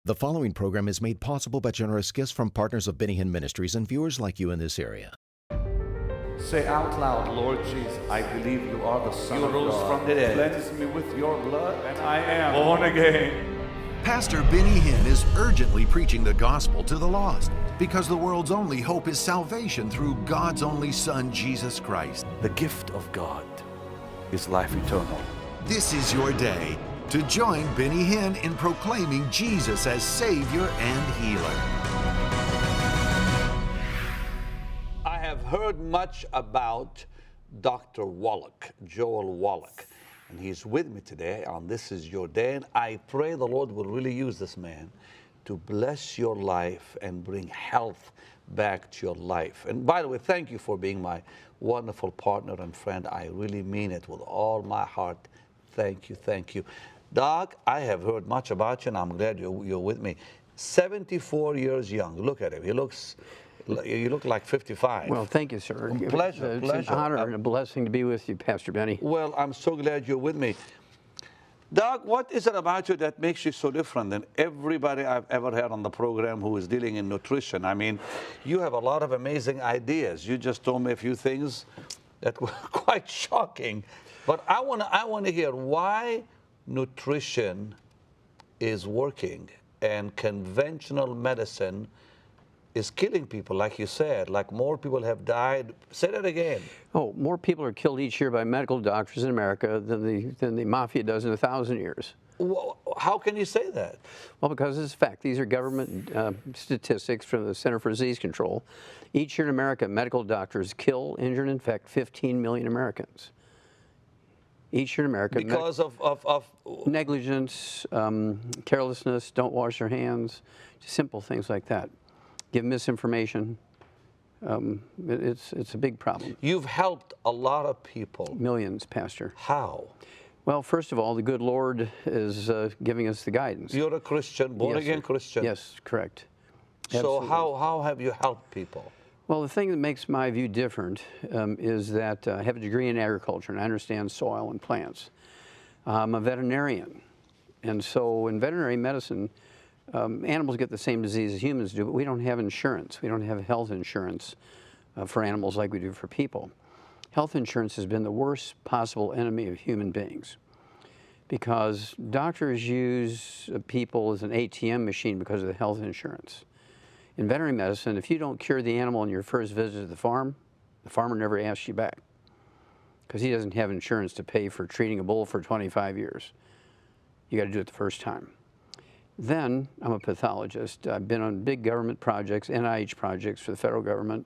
The following program is made possible by generous gifts from partners of Benny Hinn Ministries and viewers like you in this area. Say out loud, Lord Jesus, I believe you are the Son of God. You rose from the dead. Cleanse me with your blood, and I am born again. Pastor Benny Hinn is urgently preaching the gospel to the lost because the world's only hope is salvation through God's only Son, Jesus Christ. The gift of God is life eternal. This is your day to join Benny Hinn in proclaiming Jesus as Savior and Healer. I have heard much about Dr. Wallach, Joel Wallach, and he's with me today on This Is Your Day, and I pray the Lord will really use this man to bless your life and bring health back to your life. And by the way, thank you for being my wonderful partner and friend. I really mean it with all my heart. Thank you, thank you. Doc, I have heard much about you, and I'm glad you're with me. 74 years young. Look at him. You look like 55. Well, thank you, sir. Pleasure, it's pleasure. an honor and a blessing to be with you, Pastor Benny. Well, I'm so glad you're with me. Doc, what is it about you that makes you so different than everybody I've ever had on the program who is dealing in nutrition? I mean, you have a lot of amazing ideas. You just told me a few things that were quite shocking. But I want to hear why nutrition is working and conventional medicine is killing people, like you said, like more people have died. Say that again. Oh, more people are killed each year by medical doctors in America than the mafia does in 1,000 years. Well, how can you say that? Well, because it's a fact. These are government statistics from the Center for Disease Control. Each year in America, medical doctors kill, injure, and infect 15 million Americans. Each year in America. Because of negligence, carelessness, don't wash their hands, just simple things like that. Give misinformation. It's a big problem. You've helped a lot of people. Millions, Pastor. How? Well, first of all, the good Lord is giving us the guidance. You're a Christian, born-again Christian. Yes, correct. So Absolutely. how have you helped people? Well, the thing that makes my view different is that I have a degree in agriculture and I understand soil and plants. I'm a veterinarian, and so in veterinary medicine, animals get the same disease as humans do, but we don't have insurance. We don't have health insurance for animals like we do for people. Health insurance has been the worst possible enemy of human beings because doctors use people as an ATM machine because of the health insurance. In veterinary medicine, if you don't cure the animal on your first visit to the farmer never asks you back because he doesn't have insurance to pay for treating a bull for 25 years. You got to do it the first time. Then I'm a pathologist. I've been on big government projects, NIH projects for the federal government,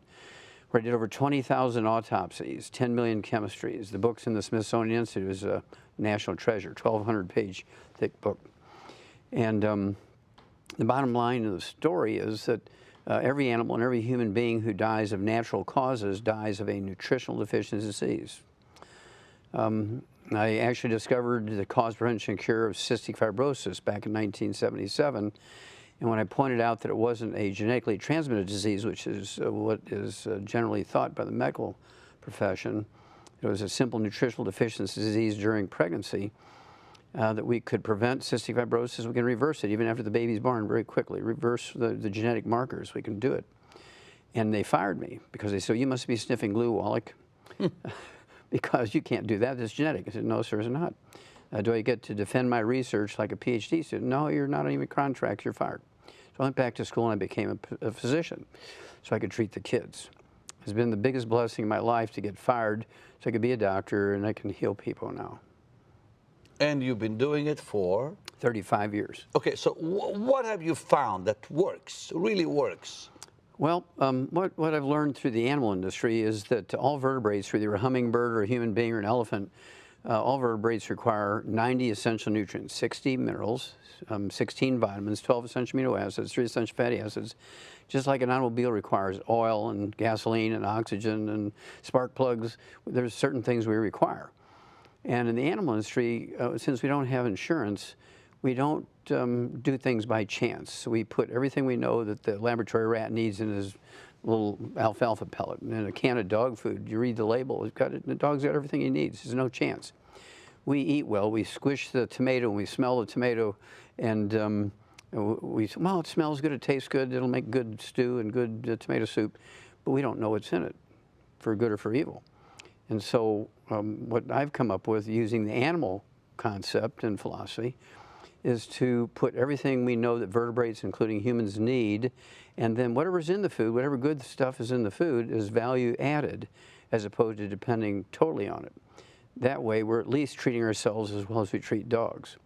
where I did over 20,000 autopsies, 10 million chemistries. The book's in the Smithsonian Institute is a national treasure, 1,200-page thick book. And the bottom line of the story is that every animal and every human being who dies of natural causes dies of a nutritional deficiency disease. I actually discovered the cause, prevention, and cure of cystic fibrosis back in 1977. And when I pointed out that it wasn't a genetically transmitted disease, which is what is generally thought by the medical profession, it was a simple nutritional deficiency disease during pregnancy, that we could prevent cystic fibrosis, we can reverse it even after the baby's born very quickly, reverse the genetic markers, we can do it. And they fired me because they said, you must be sniffing glue, Wallach. Because you can't do that, it's genetic. I said, no, sir, it's not. Do I get to defend my research like a PhD student? No, you're not even contract, you're fired. So I went back to school and I became a physician so I could treat the kids. It's been the biggest blessing in my life to get fired so I could be a doctor and I can heal people now. And you've been doing it for? 35 years. Okay, so what have you found that works, really works? Well, what I've learned through the animal industry is that all vertebrates, whether you're a hummingbird or a human being or an elephant, all vertebrates require 90 essential nutrients, 60 minerals, 16 vitamins, 12 essential amino acids, 3 essential fatty acids, just like an automobile requires oil and gasoline and oxygen and spark plugs. There's certain things we require. And in the animal industry, since we don't have insurance, we don't do things by chance. So we put everything we know that the laboratory rat needs in his little alfalfa pellet. And in a can of dog food, you read the label, the dog's got everything he needs. There's no chance. We eat well. We squish the tomato and we smell the tomato, and We say, well, it smells good, it tastes good, it'll make good stew and good tomato soup, but we don't know what's in it, for good or for evil. And so what I've come up with using the animal concept and philosophy is to put everything we know that vertebrates, including humans, need, and then whatever's in the food, whatever good stuff is in the food, is value added as opposed to depending totally on it. That way, we're at least treating ourselves as well as we treat dogs.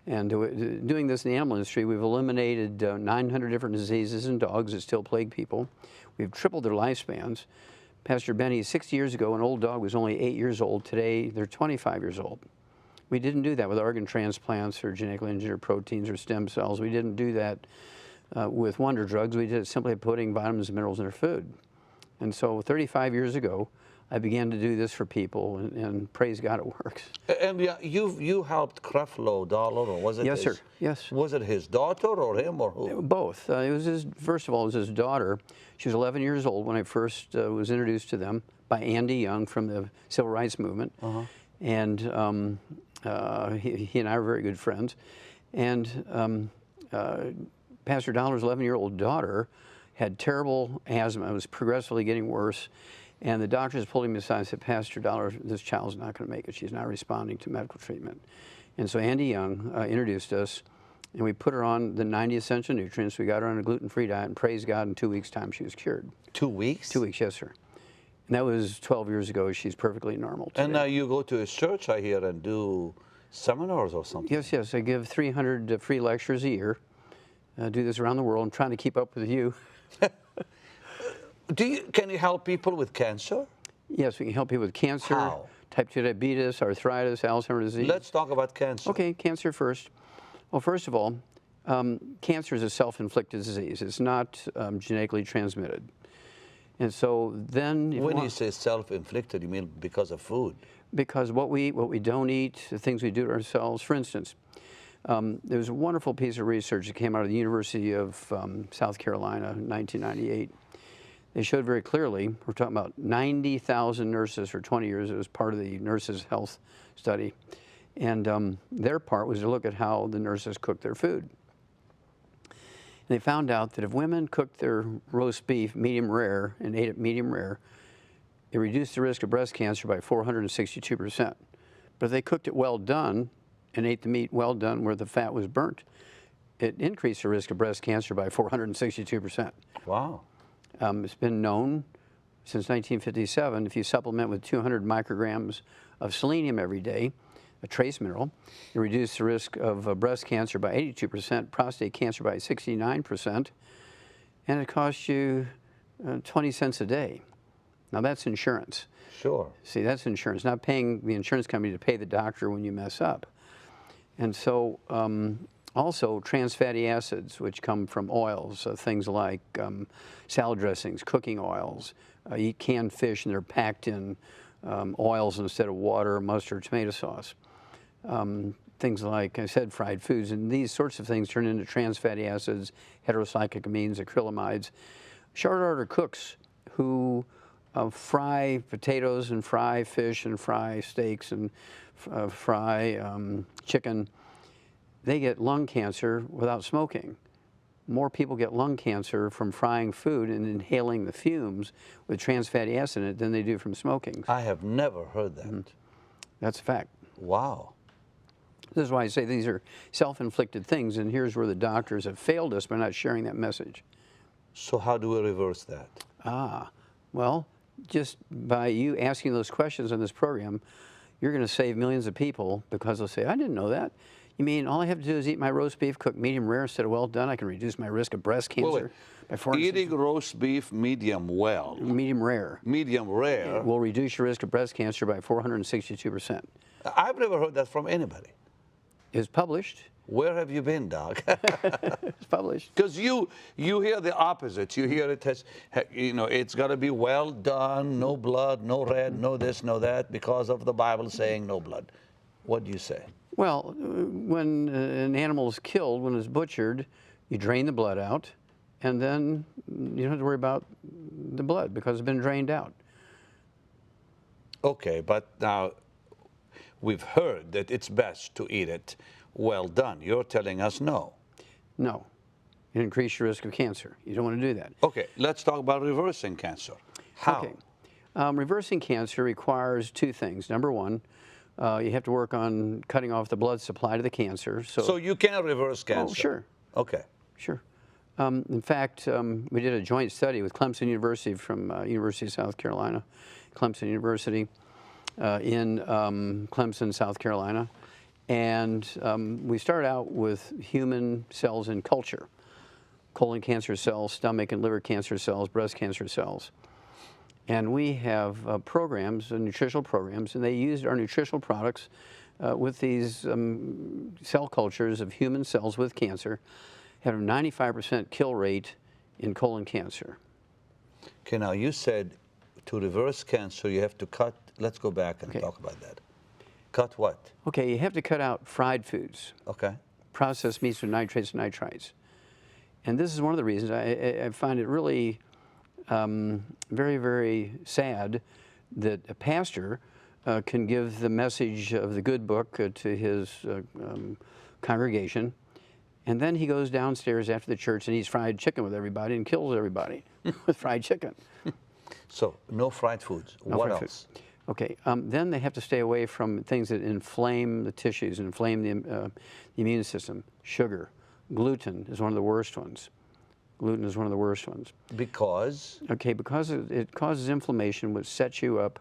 And doing this in the animal industry, we've eliminated 900 different diseases in dogs that still plague people. We've tripled their lifespans. Pastor Benny, 60 years ago, an old dog was only 8 years old. Today, they're 25 years old. We didn't do that with organ transplants or genetically engineered proteins or stem cells. We didn't do that with wonder drugs. We did it simply putting vitamins and minerals in their food. And so 35 years ago, I began to do this for people, and praise God, it works. And yeah, you helped Creflo Dollar, or was it? Yes, his, sir. Yes. Was it his daughter or him or who? Both. It was his. First of all, it was his daughter. She was 11 years old when I first was introduced to them by Andy Young from the Civil Rights Movement, and he and I were very good friends. And Pastor Dollar's 11-year-old daughter had terrible asthma. It was progressively getting worse. And the doctors pulled him aside and said, Pastor Dollar, this child's not going to make it. She's not responding to medical treatment. And so Andy Young introduced us, and we put her on the 90 essential nutrients. We got her on a gluten-free diet, and praise God, in 2 weeks' time, she was cured. 2 weeks? 2 weeks, yes, sir. And that was 12 years ago. She's perfectly normal today. And now you go to his church, I hear, and do seminars or something. Yes, yes. I give 300 free lectures a year. I do this around the world. I'm trying to keep up with you. Can you help people with cancer? Yes, we can help people with cancer, How? type 2 diabetes, arthritis, Alzheimer's disease. Let's talk about cancer. Okay, cancer first. Well, first of all, cancer is a self-inflicted disease. It's not genetically transmitted. And so then... When you say self-inflicted, you mean because of food? Because what we don't eat, the things we do to ourselves. For instance, there was a wonderful piece of research that came out of the University of South Carolina in 1998. They showed very clearly, we're talking about 90,000 nurses for 20 years. It was part of the nurses' health study. And their part was to look at how the nurses cooked their food. And they found out that if women cooked their roast beef medium rare and ate it medium rare, it reduced the risk of breast cancer by 462%. But if they cooked it well done and ate the meat well done where the fat was burnt, it increased the risk of breast cancer by 462%. Wow. It's been known since 1957, if you supplement with 200 micrograms of selenium every day, a trace mineral, it reduces the risk of breast cancer by 82%, prostate cancer by 69%, and it costs you 20 cents a day. Now that's insurance. Sure. See, that's insurance, not paying the insurance company to pay the doctor when you mess up. And so also trans fatty acids, which come from oils, things like salad dressings, cooking oils. You eat canned fish and they're packed in oils instead of water, mustard, tomato sauce. Things like I said, fried foods, and these sorts of things turn into trans fatty acids, heterocyclamines, acrylamides. Short order cooks who fry potatoes and fry fish and fry steaks and fry chicken, they get lung cancer without smoking. More people get lung cancer from frying food and inhaling the fumes with trans fatty acid in it than they do from smoking. I have never heard that. That's a fact. Wow. This is why I say these are self-inflicted things, and here's where the doctors have failed us by not sharing that message. So how do we reverse that? Well, just by you asking those questions on this program, you're going to save millions of people because they'll say, I didn't know that. You mean all I have to do is eat my roast beef cooked medium rare instead of well done? I can reduce my risk of breast cancer by 400%. Eating roast beef medium well. Medium rare. Medium rare. Will reduce your risk of breast cancer by 462%. I've never heard that from anybody. It's published. Where have you been, Doc? It's published. Because you hear the opposite. You hear it as, it's got to be well done, no blood, no red, no this, no that, because of the Bible saying no blood. What do you say? Well, when an animal is killed, when it's butchered, you drain the blood out, and then you don't have to worry about the blood because it's been drained out. Okay, but now we've heard that it's best to eat it well done. You're telling us no. No. It increases your risk of cancer. You don't want to do that. Okay, let's talk about reversing cancer. How? Okay. Reversing cancer requires two things. Number one, you have to work on cutting off the blood supply to the cancer. So you can reverse cancer? Oh, sure. Okay. Sure. In fact, we did a joint study with Clemson University from University of South Carolina, Clemson University in Clemson, South Carolina. And we started out with human cells in culture, colon cancer cells, stomach and liver cancer cells, breast cancer cells. And we have programs, nutritional programs, and they used our nutritional products with these cell cultures of human cells with cancer, had a 95% kill rate in colon cancer. Okay, now you said to reverse cancer, you have to cut. Let's go back and talk about that. Cut what? Okay, you have to cut out fried foods, Okay. processed meats with nitrates and nitrites. And this is one of the reasons I find it really very, very sad that a pastor can give the message of the good book to his congregation, and then he goes downstairs after the church and eats fried chicken with everybody and kills everybody with fried chicken. So no fried foods. No What fried else? food. Okay, then they have to stay away from things that inflame the tissues, inflame the immune system. Sugar, gluten is one of the worst ones. Gluten is one of the worst ones. Because? Okay, because it causes inflammation, which sets you up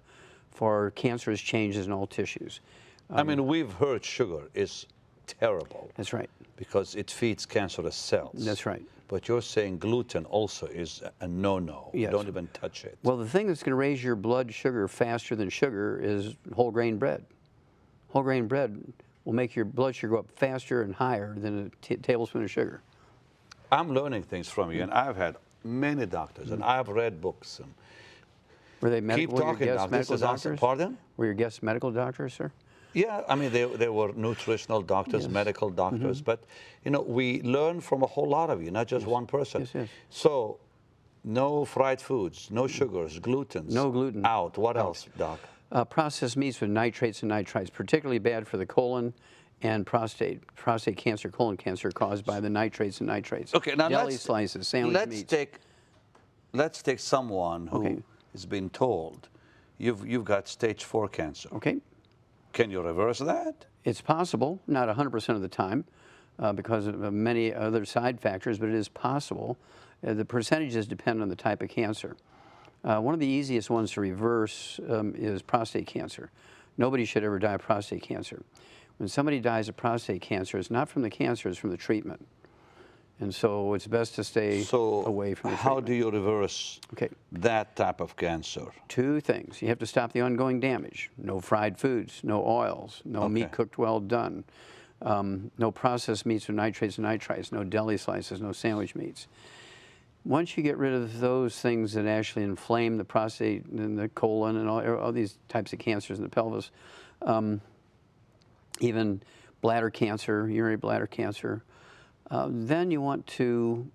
for cancerous changes in all tissues. I mean, we've heard sugar is terrible. That's right. Because it feeds cancerous cells. That's right. But you're saying gluten also is a no-no. Yes. Don't even touch it. Well, the thing that's going to raise your blood sugar faster than sugar is whole grain bread. Whole grain bread will make your blood sugar go up faster and higher than a tablespoon of sugar. I'm learning things from you, and I've had many doctors, and I've read books. And Were they keep talking, guest Doc. This medical is awesome. doctors? Pardon? Were your guest medical doctors, sir? Yeah, I mean, they were nutritional doctors, Yes. medical doctors, but, you know, we learn from a whole lot of you, not just one person. Yes, yes. So, no fried foods, no sugars, glutens. No gluten. Out. What else, Doc? Processed meats with nitrates and nitrites, particularly bad for the colon and prostate cancer, colon cancer caused by the nitrates and nitrates. Okay, now deli let's slices, sandwich meats. Let's take someone who Okay. has been told you've got stage 4 cancer. Okay, Can you reverse that? it's possible, not 100% of the time, because of many other side factors, but it is possible. The percentages depend on the type of cancer. One of the easiest ones to reverse is prostate cancer. Nobody should ever die of prostate cancer. When somebody dies of prostate cancer, it's not from the cancer, it's from the treatment. And so it's best to stay away from the treatment. How do you reverse Okay. that type of cancer? Two things. You have to stop the ongoing damage. No fried foods, no oils, no meat cooked well done, no processed meats with nitrates and nitrites, no deli slices, no sandwich meats. Once you get rid of those things that actually inflame the prostate and the colon and all these types of cancers in the pelvis, even bladder cancer, urinary bladder cancer, then you want to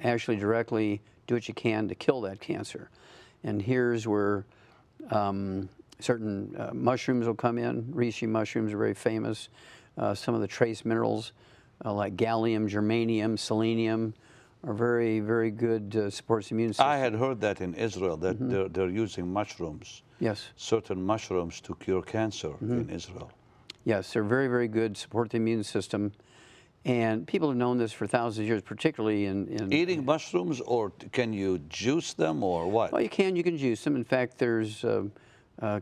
actually directly do what you can to kill that cancer. And here's where certain mushrooms will come in. Reishi mushrooms are very famous. Some of the trace minerals like gallium, germanium, selenium are very, very good supports the immune system. I had heard that in Israel, that they're using mushrooms, Yes. certain mushrooms to cure cancer in Israel. Yes, they're very, very good, support the immune system. And people have known this for thousands of years, particularly in Eating mushrooms, or can you juice them, or what? Well, you can juice them. In fact, there's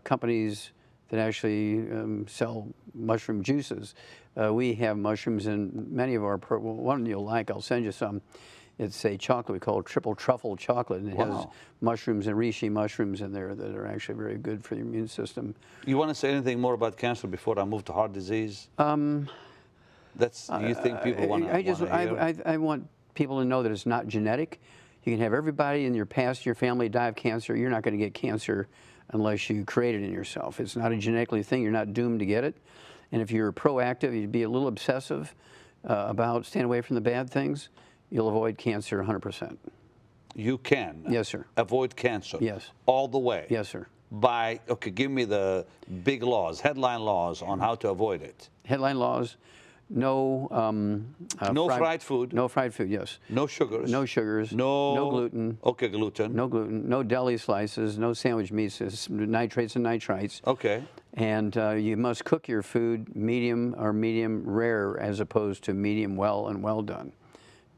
companies that actually sell mushroom juices. We have mushrooms in many of our, one you'll like, I'll send you some. It's a chocolate we call triple truffle chocolate, and it has mushrooms and reishi mushrooms in there that are actually very good for your immune system. You want to say anything more about cancer before I move to heart disease? That's, you think people want to hear? I want people to know that it's not genetic. You can have everybody in your past, your family die of cancer. You're not going to get cancer unless you create it in yourself. It's not a genetically thing. You're not doomed to get it. And if you're proactive, you'd be a little obsessive about staying away from the bad things, you'll avoid cancer 100%. You can? Yes, sir. Avoid cancer? Yes. All the way? Yes, sir. By, okay, give me the big laws, headline laws on how to avoid it. Headline laws: No. No fried food. No fried food. Yes. No sugars. No sugars. No. No gluten. Okay, gluten. No gluten. No deli slices. No sandwich meats. Nitrates and nitrites. Okay. And you must cook your food medium or medium rare as opposed to medium well and well done.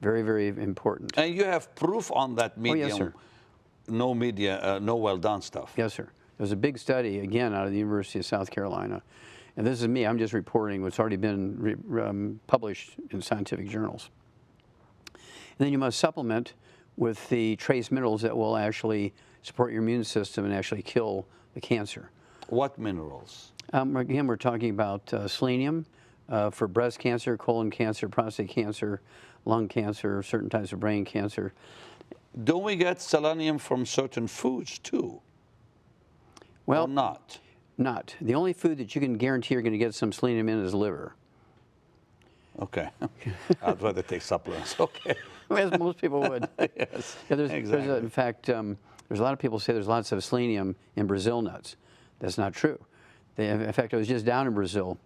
Very, very important. And you have proof on that medium. Oh, yes, sir. No well done stuff. Yes, sir. There's a big study, again, out of the University of South Carolina. And this is me. I'm just reporting what's already been published in scientific journals. And then you must supplement with the trace minerals that will actually support your immune system and actually kill the cancer. What minerals? Again, we're talking about selenium for breast cancer, colon cancer, prostate cancer, lung cancer, certain types of brain cancer. Don't we get selenium from certain foods too? Well, or not? Not. The only food that you can guarantee you're going to get some selenium in is liver. Okay. I'd rather take supplements. Okay. As most people would. Yes, Yeah, exactly. in fact, there's a lot of people say there's lots of selenium in Brazil nuts. That's not true. In fact, I was just down in Brazil,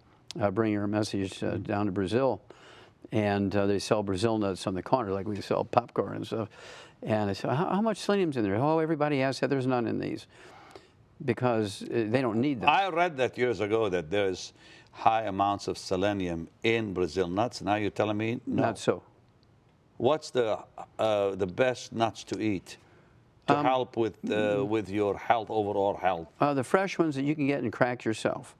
bringing a message down to Brazil, and they sell Brazil nuts on the counter like we sell popcorn and stuff. And I said, how much selenium's in there? Oh, everybody asks that. There's none in these because they don't need them. I read that years ago that there's high amounts of selenium in Brazil nuts. Now you're telling me no. Not so. What's the best nuts to eat to help with your health, overall health? The fresh ones that you can get and crack yourself.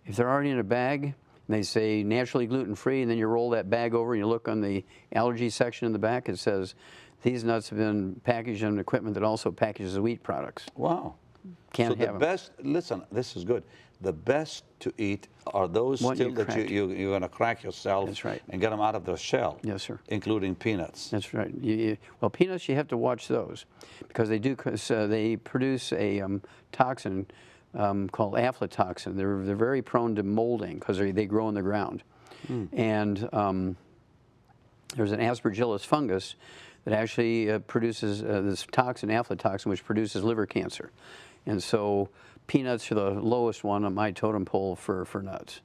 If they're already in a bag, and they say naturally gluten-free, and then you roll that bag over and you look on the allergy section in the back, it says these nuts have been packaged on equipment that also packages wheat products. Wow. Can't so have the them. best, listen, this is good. The best to eat are those What still you that crack. you're going to crack yourself. That's right. And get them out of their shell. Yes, sir. Including peanuts. That's right. Well, peanuts, you have to watch those because they do. They produce a toxin called aflatoxin. They're very prone to molding because they grow in the ground. And there's an aspergillus fungus that actually produces this toxin, aflatoxin, which produces liver cancer. And so peanuts are the lowest one on my totem pole for nuts.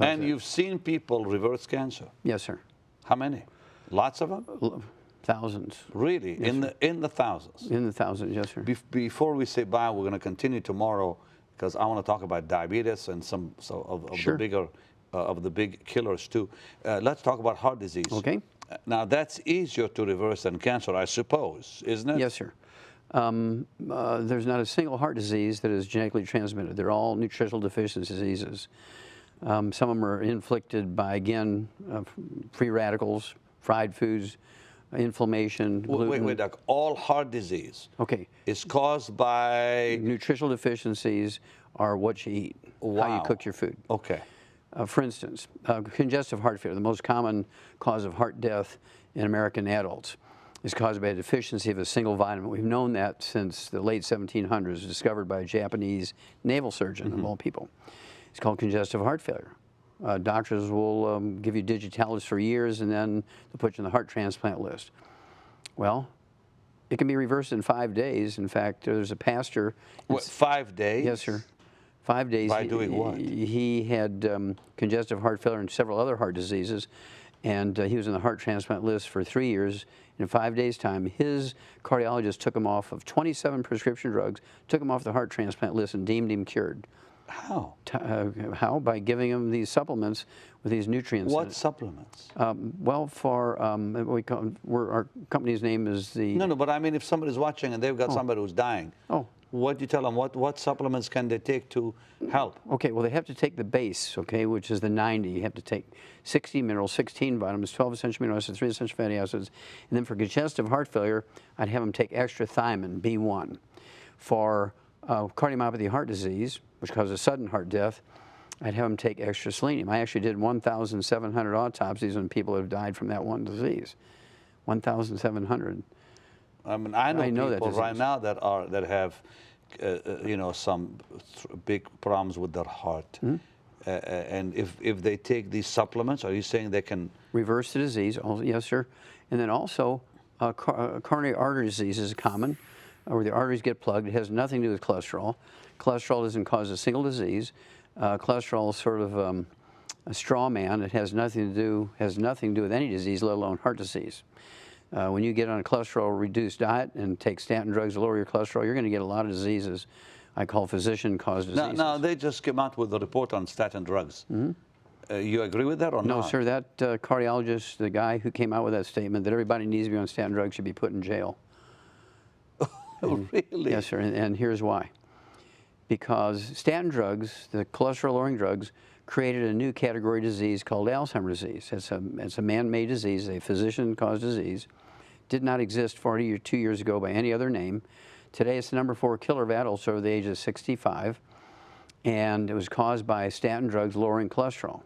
And you've seen people reverse cancer. Yes, sir. How many? Lots of them? Thousands. Really? Yes, in the thousands? In the thousands, yes, sir. Before we say bye, we're going to continue tomorrow because I want to talk about diabetes and some of Sure. the bigger of the big killers too. Let's talk about heart disease. Okay. Now that's easier to reverse than cancer, I suppose, isn't it? Yes, sir. There's not a single heart disease that is genetically transmitted. They're all nutritional deficiency diseases. Some of them are inflicted by, again, free radicals, fried foods, inflammation, gluten. Wait, Doc. All heart disease is caused by... Nutritional deficiencies are what you eat, how you cook your food. Okay. For instance, congestive heart failure, the most common cause of heart death in American adults, is caused by a deficiency of a single vitamin. We've known that since the late 1700s, discovered by a Japanese naval surgeon, of all people. It's called congestive heart failure. Doctors will give you digitalis for years, and then they'll put you on the heart transplant list. Well, it can be reversed in 5 days. In fact, there's a pastor. What, 5 days? Yes, sir. 5 days. By doing what? He had congestive heart failure and several other heart diseases, and he was on the heart transplant list for 3 years. In 5 days' time, his cardiologist took him off of 27 prescription drugs, took him off the heart transplant list, and deemed him cured. How? How? By giving him these supplements with these nutrients. What supplements? Well, for our company's name is the... No, but I mean, if somebody's watching and they've got somebody who's dying, what do you tell them? What supplements can they take to help? Okay, well, they have to take the base, okay, which is the 90. You have to take 60 minerals, 16 vitamins, 12 essential amino acids, 3 essential fatty acids. And then for congestive heart failure, I'd have them take extra thiamine, B1. For cardiomyopathy heart disease, which causes sudden heart death, I'd have them take extra selenium. I actually did 1,700 autopsies on people who have died from that one disease. 1,700. I mean, I know people that right now that have, some big problems with their heart. And if they take these supplements, are you saying they can reverse the disease? Yes, sir. And then also, coronary artery disease is common, where the arteries get plugged. It has nothing to do with cholesterol. Cholesterol doesn't cause a single disease. Cholesterol sort of a straw man. It has nothing to do with any disease, let alone heart disease. When you get on a cholesterol-reduced diet and take statin drugs to lower your cholesterol, you're going to get a lot of diseases I call physician-caused diseases. Now, they just came out with a report on statin drugs. You agree with that or No, not? sir. That cardiologist, the guy who came out with that statement that everybody needs to be on statin drugs, should be put in jail. Really? Yes, sir. And here's why. Because statin drugs, the cholesterol-lowering drugs, created a new category of disease called Alzheimer's disease. It's a man-made disease, a physician-caused disease. Did not exist 42 years ago by any other name. Today, it's the #4 killer of adults over the age of 65, and it was caused by statin drugs lowering cholesterol.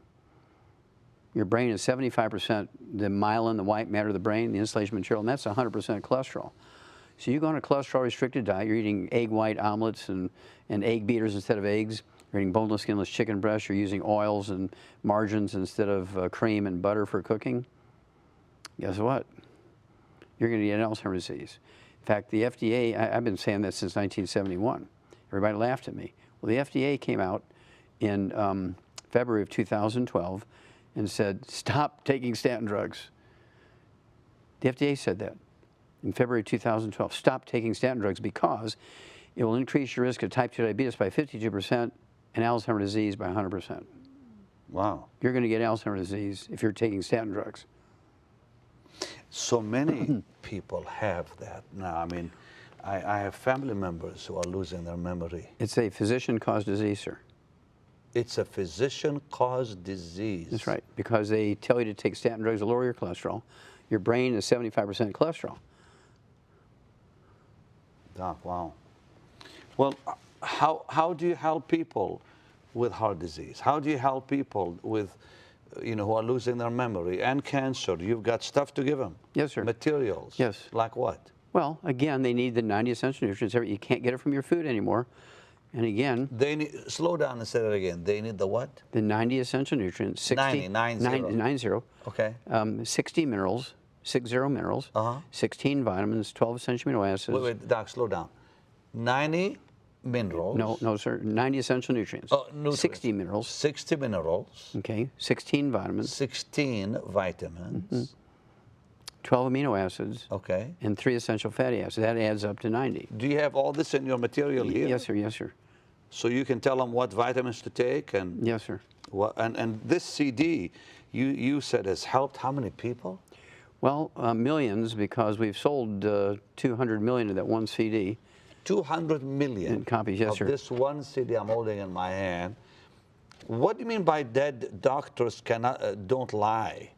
Your brain is 75% the myelin, the white matter of the brain, the insulation material, and that's 100% cholesterol. So you go on a cholesterol-restricted diet, you're eating egg white omelets and egg beaters instead of eggs, you're eating boneless, skinless chicken breasts, you're using oils and margarines instead of cream and butter for cooking. Guess what? You're going to get Alzheimer's disease. In fact, the FDA, I've been saying that since 1971. Everybody laughed at me. Well, the FDA came out in February of 2012 and said, stop taking statin drugs. The FDA said that in February 2012. Stop taking statin drugs because it will increase your risk of type 2 diabetes by 52% and Alzheimer's disease by 100%. Wow. You're going to get Alzheimer's disease if you're taking statin drugs. So many people have that now. I mean, I have family members who are losing their memory. It's a physician-caused disease, sir. It's a physician-caused disease. That's right, because they tell you to take statin drugs to lower your cholesterol. Your brain is 75% cholesterol. Doc, wow. Well, how do you help people with heart disease? How do you help people with, who are losing their memory and cancer? You've got stuff to give them. Yes, sir. Materials. Yes. Like what? Well, again, they need the 90 essential nutrients. You can't get it from your food anymore. And again, They need, slow down and say that again. They need the what? the 90 essential nutrients. 60, 90. Okay. 60 minerals, 60 minerals, 16 vitamins, 12 essential amino acids. Wait, Doc, slow down. 90 minerals. No, sir. 90 essential nutrients. Oh, nutrients. 60 minerals. 60 minerals. Okay. 16 vitamins. 16 vitamins. 12 amino acids. Okay. And 3 essential fatty acids. That adds up to 90. Do you have all this in your material here? Yes, sir. Yes, sir. So you can tell them what vitamins to take and Yes, sir. what, and this CD you said has helped how many people? Well, millions, because we've sold 200 million of that one CD. 200 million In copies, yes, of sir. this one CD I'm holding in my hand. What do you mean by dead doctors cannot don't lie?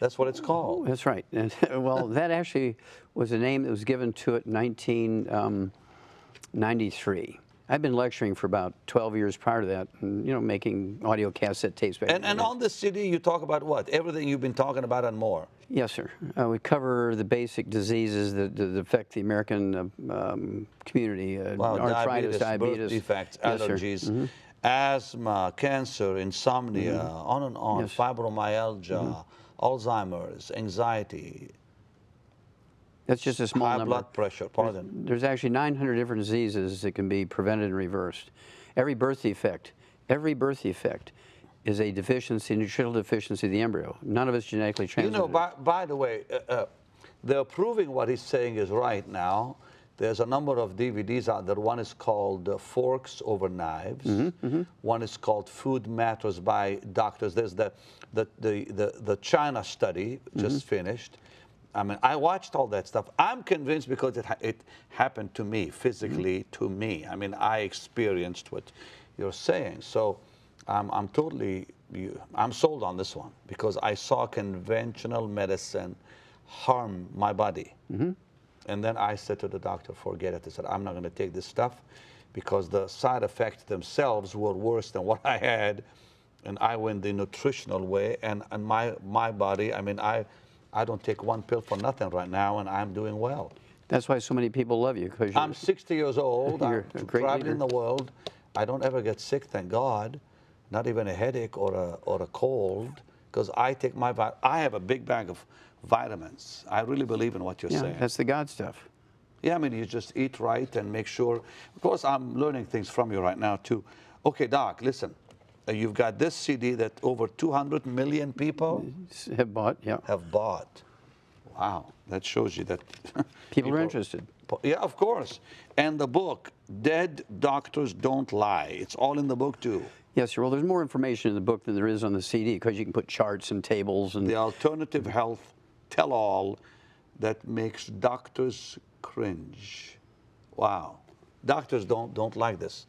That's what it's called. That's right. And, well, that actually was a name that was given to it in 1993. I've been lecturing for about 12 years prior to that, and, making audio cassette tapes. And on this CD, you talk about what? Everything you've been talking about and more. Yes, sir. We cover the basic diseases that affect the American community. Arthritis, diabetes. Birth defects, Yes, sir. allergies, asthma, cancer, insomnia, on and on, Yes. fibromyalgia, Alzheimer's, anxiety, That's just a small high number. blood pressure, pardon. There's actually 900 different diseases that can be prevented and reversed. Every birth defect is a deficiency, nutritional deficiency of the embryo. None of it's genetically transmitted. By the way, they're proving what he's saying is right now. There's a number of DVDs out there. One is called Forks Over Knives. One is called Food Matters by Doctors. There's the China study just finished. I mean, I watched all that stuff. I'm convinced because it happened to me, physically to me. I mean, I experienced what you're saying. So I'm sold on this one because I saw conventional medicine harm my body. And then I said to the doctor, forget it. I said, I'm not going to take this stuff because the side effects themselves were worse than what I had. And I went the nutritional way. And my body, I mean, I don't take one pill for nothing right now, and I'm doing well. That's why so many people love you. Because I'm 60 years old. You're I'm a great traveling leader. the world. I don't ever get sick, thank God. Not even a headache or a cold, because I have a big bag of vitamins. I really believe in what you're saying. That's the God stuff. Yeah, I mean, you just eat right and make sure. Of course, I'm learning things from you right now, too. Okay, Doc, listen. You've got this CD that over 200 million people Have bought, yeah. have bought. Wow, that shows you that People are interested. Yeah, of course. And the book, Dead Doctors Don't Lie. It's all in the book too. Yes, sir. Well, there's more information in the book than there is on the CD because you can put charts and tables and The alternative health tell-all that makes doctors cringe. Wow. Doctors don't like this.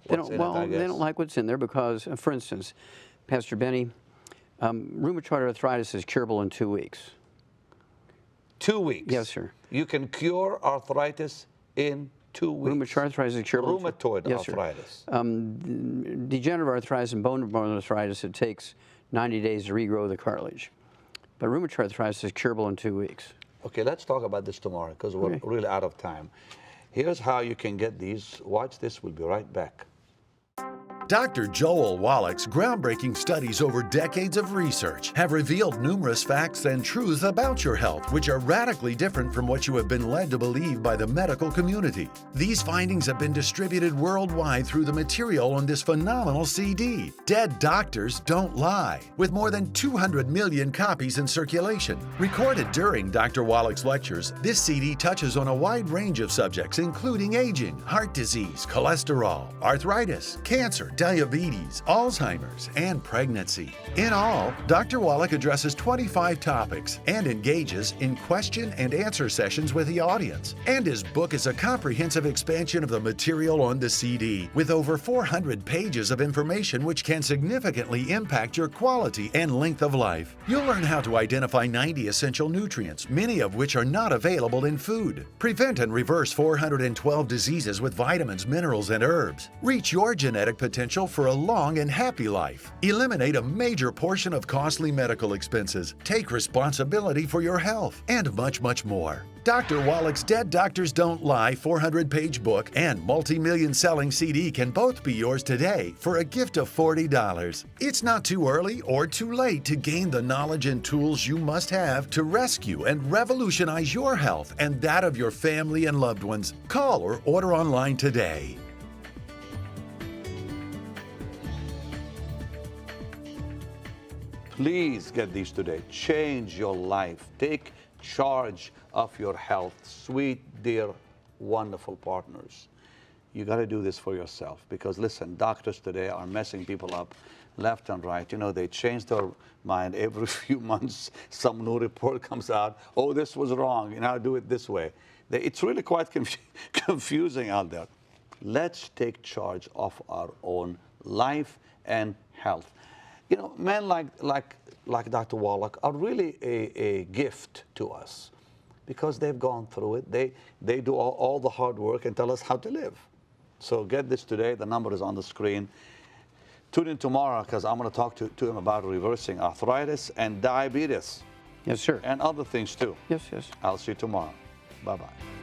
they What's don't, in it, well, I they guess. don't like what's in there because, for instance, Pastor Benny, rheumatoid arthritis is curable in 2 weeks. 2 weeks. Yes, sir. You can cure arthritis in 2 weeks. Rheumatoid arthritis is curable. Rheumatoid Yes, sir. arthritis. Degenerative arthritis and bone arthritis, it takes 90 days to regrow the cartilage. But rheumatoid arthritis is curable in 2 weeks. Okay, let's talk about this tomorrow because we're Okay. really out of time. Here's how you can get these. Watch this. We'll be right back. Dr. Joel Wallach's groundbreaking studies over decades of research have revealed numerous facts and truths about your health, which are radically different from what you have been led to believe by the medical community. These findings have been distributed worldwide through the material on this phenomenal CD, Dead Doctors Don't Lie, with more than 200 million copies in circulation. Recorded during Dr. Wallach's lectures, this CD touches on a wide range of subjects, including aging, heart disease, cholesterol, arthritis, cancer, diabetes, Alzheimer's, and pregnancy. In all, Dr. Wallach addresses 25 topics and engages in question and answer sessions with the audience. And his book is a comprehensive expansion of the material on the CD, with over 400 pages of information which can significantly impact your quality and length of life. You'll learn how to identify 90 essential nutrients, many of which are not available in food. Prevent and reverse 412 diseases with vitamins, minerals, and herbs. Reach your genetic potential for a long and happy life. Eliminate a major portion of costly medical expenses. Take responsibility for your health, and much, much more. Dr. Wallach's Dead Doctors Don't Lie 400-page book and multi-million selling CD can both be yours today for a gift of $40. It's not too early or too late to gain the knowledge and tools you must have to rescue and revolutionize your health and that of your family and loved ones. Call or order online today. Please get these today. Change your life. Take charge of your health. Sweet, dear, wonderful partners. You got to do this for yourself because, listen, doctors today are messing people up left and right. You know, they change their mind every few months. Some new report comes out. Oh, this was wrong. You now do it this way. It's really quite confusing out there. Let's take charge of our own life and health. You know, men like Dr. Wallach are really a gift to us because they've gone through it. They do all the hard work and tell us how to live. So get this today. The number is on the screen. Tune in tomorrow because I'm going to talk to him about reversing arthritis and diabetes. Yes, sir. And other things too. Yes, yes. I'll see you tomorrow. Bye-bye.